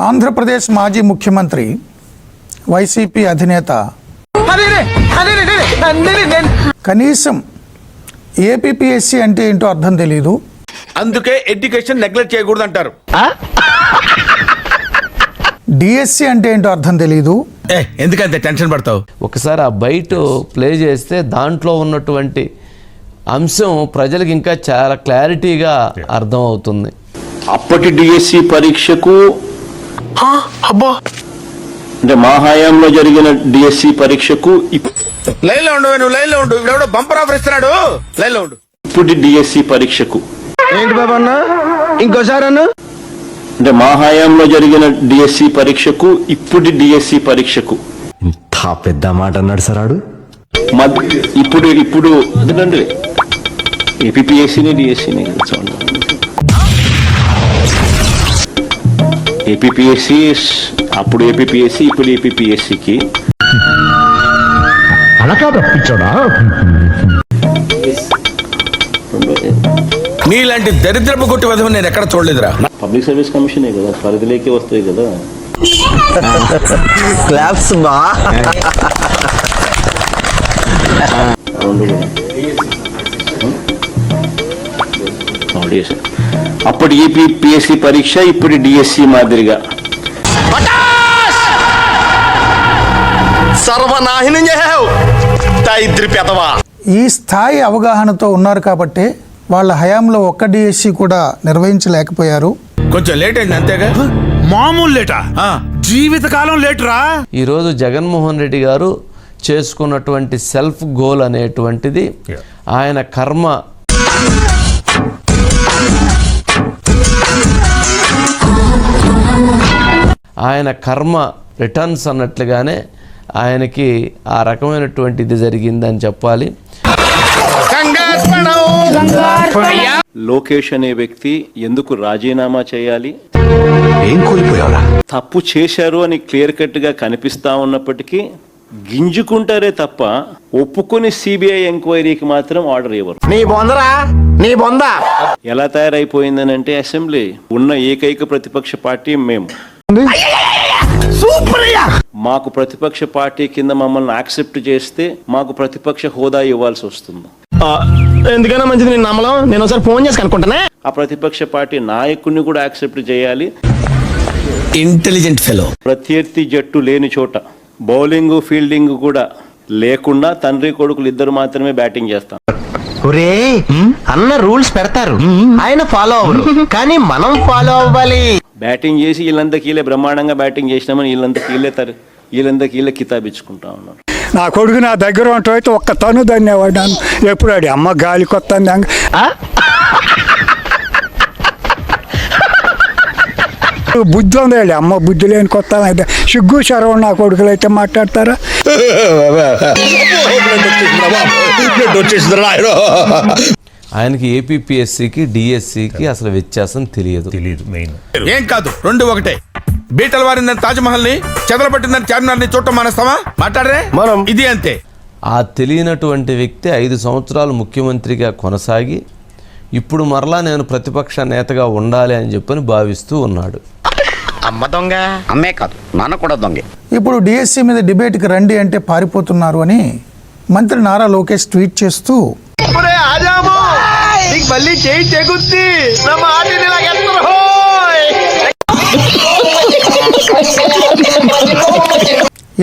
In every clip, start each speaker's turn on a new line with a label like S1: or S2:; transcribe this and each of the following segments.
S1: ఆంధ్రప్రదేశ్ మాజీ ముఖ్యమంత్రి వైసీపీ అధినేత కనీసం ఏపీపీఎస్సీ అంటే ఏంటో అర్థం తెలీదు.
S2: అందుకే ఎడ్యుకేషన్ నెగ్లెక్ట్ చేయకూడదు అంటారు.
S1: డిఎస్సి అంటే ఏంటో అర్థం తెలీదు.
S2: ఎందుకంటే టెన్షన్ పడతావు?
S3: ఒకసారి ఆ బయట ప్లే చేస్తే దాంట్లో ఉన్నటువంటి అంశం ప్రజలకు ఇంకా చాలా క్లారిటీగా అర్థం అవుతుంది.
S4: అప్పటి డిఎస్సి పరీక్షకు అంటే మా హయాంలో జరిగిన డిఎస్సి పరీక్షకు
S2: లైన్ లో ఉండు, నువ్వు లైన్ లో ఉండు. ఇప్పుడు బంపర్ ఆఫర్ ఇస్తున్నాడు, లైన్ లో ఉండు.
S4: ఇప్పుడు డిఎస్సి పరీక్షకు
S5: ఏంటి బాబా అన్న, ఇంకోసారి అన్న.
S4: అంటే మా హయాంలో జరిగిన డిఎస్సి పరీక్షకు ఇప్పుడు డిఎస్సి పరీక్షకు
S5: ఇంత పెద్ద మాట అన్నాడు సార్ ఆడు.
S4: ఇప్పుడు ఎందుకంటే ఏపీపీఎస్సీని డిఎస్సీని చూడండి. ఏపీపీఎస్సీ అప్పుడు ఏపీపీఎస్సీ ఇప్పుడు ఏపీపీఎస్సీకి
S2: నీలాంటి దరిద్రపు కొట్టి వధవు నేను ఎక్కడ చూడలేదురా.
S4: పబ్లిక్ సర్వీస్ కమిషనే కదా, పరిధిలోకి వస్తాయి కదా.
S5: క్లాప్స్ బా.
S4: అప్పుడు ఏపీపీఎస్సీ పరీక్ష ఇప్పుడు డిఎస్సి మాదిరిగా
S5: సర్వనాశనం చేసావు పెదవా.
S1: ఈ స్థాయి అవగాహనతో ఉన్నారు కాబట్టి వాళ్ళ హయాంలో ఒక్క డిఎస్సి కూడా నిర్వహించలేకపోయారు.
S2: కొంచెం లేట్ అయింది అంతేగా.
S6: మామూలు లేటా, జీవితకాలం లేటురా.
S3: ఈరోజు జగన్మోహన్ రెడ్డి గారు చేసుకున్నటువంటి సెల్ఫ్ గోల్ అనేటువంటిది ఆయన కర్మ. ఆయన కర్మ రిటర్న్స్ అన్నట్లుగానే ఆయనకి ఆ రకమైనటువంటిది జరిగిందని చెప్పాలి.
S4: లోకేష్ అనే వ్యక్తి ఎందుకు రాజీనామా చేయాలి?
S5: ఏం కోల్పోయావురా?
S4: తప్పు చేశారు అని క్లియర్ కట్ గా కనిపిస్తా ఉన్నప్పటికీ గింజుకుంటారే తప్ప ఒప్పుకొని సిబిఐ ఎంక్వైరీకి మాత్రం ఆర్డర్ ఇవ్వరు.
S5: నీ బొందరా, నీ బొంద.
S4: ఎలా తయారైపోయిందని అంటే అసెంబ్లీ ఉన్న ఏకైక ప్రతిపక్ష పార్టీ మేము. మాకు ప్రతిపక్ష పార్టీ కింద మమ్మల్ని యాక్సెప్ట్ చేస్తే మాకు ప్రతిపక్ష హోదా ఇవ్వాల్సి వస్తుంది.
S5: ఎందుకైనా మంచిది నేను నమ్మలం. నేను ఒకసారి ఫోన్ చేసి కనుక్కుంటానే.
S4: ఆ ప్రతిపక్ష పార్టీ నాయకుడిని కూడా యాక్సెప్ట్ చేయాలి.
S2: Intelligent fellow.
S4: ప్రత్యర్థి జట్టు లేని చోట బౌలింగ్ ఫీల్డింగ్ కూడా లేకుండా తండ్రి కొడుకులు ఇద్దరు మాత్రమే బ్యాటింగ్ చేస్తాం.
S5: ఒరే అన్న రూల్స్ పెడతారు, ఆయన ఫాలో అవ్వరు, కానీ మనం ఫాలో అవ్వాలి.
S4: బ్యాటింగ్ చేసి వీళ్ళంతా కీలే బ్రహ్మాండంగా బ్యాటింగ్ చేసినామని వీళ్ళంతా కీలే కితాబిచ్చుకుంటా ఉన్నారు.
S7: నా కొడుకు నా దగ్గర ఉంటే ఒక్క తను ధన్యవాదాను. ఎప్పుడు అడి అమ్మ గాలి కొత్త బుద్ధి ఉంది, అమ్మ బుద్ధి లేని కొత్త అయితే సిగ్గు శరవణ నా కొడుకులు అయితే మాట్లాడతారా?
S3: ఆయనకి ఏపీపీఎస్సీకి డిఎస్సికి అసలు వ్యత్యాసం తెలియదు.
S6: మెయిన్
S2: ఏం కాదు, రెండు ఒకటే. బీటల వారిందని తాజ్మహల్ ని, చెదలబట్టిందని చార్మినార్ ని చూడటం మానేస్తావా? మాట్లాడరే మనం. ఇది అంతే.
S3: ఆ తెలియనటువంటి వ్యక్తి 5 సంవత్సరాలు ముఖ్యమంత్రిగా కొనసాగి ఇప్పుడు మరలా నేను ప్రతిపక్ష నేతగా ఉండాలి అని చెప్పని భావిస్తూ ఉన్నాడు.
S5: అమ్మ దొంగ, అమ్మే కాదు నాన్న కూడా దొంగే.
S1: ఇప్పుడు డిఎస్సి మీద డిబేట్కి రండి అంటే పారిపోతున్నారు అని మంత్రి నారా లోకేష్ ట్వీట్ చేస్తూ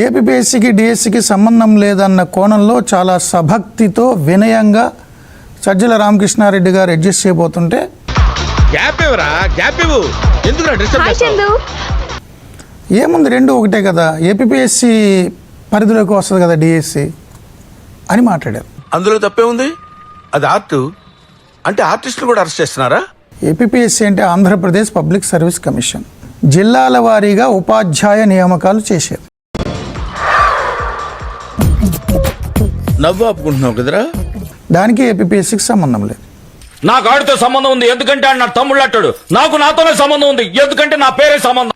S1: ఏపీపీఎస్సీకి డిఎస్సికి సంబంధం లేదన్న కోణంలో చాలా సభక్తితో వినయంగా సజ్జల రామకృష్ణారెడ్డి గారు అడ్జస్ట్ చేయబోతుంటే ఏముంది, రెండు ఒకటే కదా, ఏపీపీఎస్సీ పరిధిలోకి వస్తుంది కదా డిఎస్సి అని మాట్లాడారు.
S2: అందులో తప్పే ఉంది. అది ఆర్ట్ అంటే ఆర్టిస్టులు కూడా అరెస్ట్ చేస్తున్నారా?
S1: ఏపీపీఎస్సీ అంటే ఆంధ్రప్రదేశ్ పబ్లిక్ సర్వీస్ కమిషన్. జిల్లాల వారీగా ఉపాధ్యాయ నియామకాలు చేశారు.
S2: నవ్వు ఆపుకుంటున్నావు కదరా.
S1: దానికి ఏపీపీఎస్సీకి సంబంధం లేదు.
S8: నాకు ఆడితో సంబంధం ఉంది ఎందుకంటే ఆయన నా తమ్ముళ్ళు అంటాడు. నాకు నాతోనే సంబంధం ఉంది ఎందుకంటే నా పేరే సంబంధం.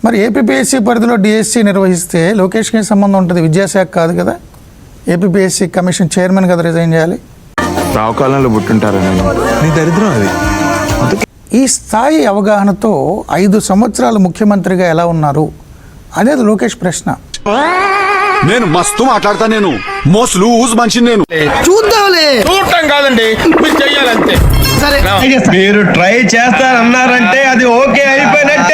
S1: మరి ఏపీపీఎస్సీ పరిధిలో డిఎస్సి నిర్వహిస్తే లోకేష్కి సంబంధం ఉంటుంది, విద్యాశాఖ కాదు కదా. ఏపీపీఎస్సీ కమిషన్ చైర్మన్ కదా రిజైన్ చేయాలి.
S9: రావుకాలంలో పుట్టుంటారా? నీ దరిద్రం అది.
S1: ఈ స్థాయి అవగాహనతో 5 సంవత్సరాలు ముఖ్యమంత్రిగా ఎలా ఉన్నారు అనేది లోకేష్ ప్రశ్న.
S6: నేను మస్తు మాట్లాడతా, నేను మోస్లు ఊజ్ మనిషిని నేను.
S2: చూడటం కాదండి, మీరు చెయ్యాలంతే.
S9: మీరు ట్రై చేస్తారన్నారంటే అది ఓకే అయిపోయినట్టే.